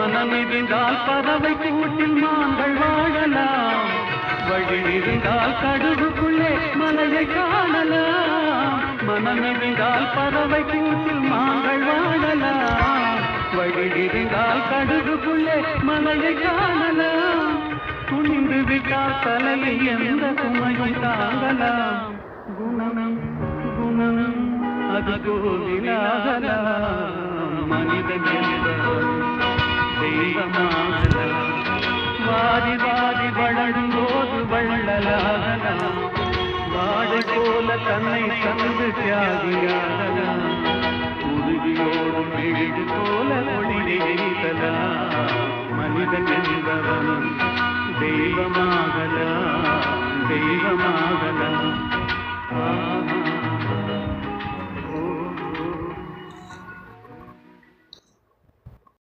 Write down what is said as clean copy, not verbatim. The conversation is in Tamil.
மனம் இருந்தால் பறவை கூட்டில் மான்கள் வாழலாம், வழி இருந்தால் கடுகுக்குள்ளே மலையை காணலாம். மனம் இருந்தால் பறவை கூட்டில் மான்கள் வாழலாம், வழி இருந்தால் கடுகுக்குள்ளே மலையை காணலாம். துணிந்து விட்டால் தலையில் எந்த சுமையும் தாங்கலாம். குணம் குணம் அது கோவிலாகலாம், மனிதன் தெய்வமாகலாம். வாரி வாரி வளரும் போது வள்ளலாகலாம், வாழை போல தன்னை தந்து தியாகியாகலாம். உறுதியோடும் மெழுகு போல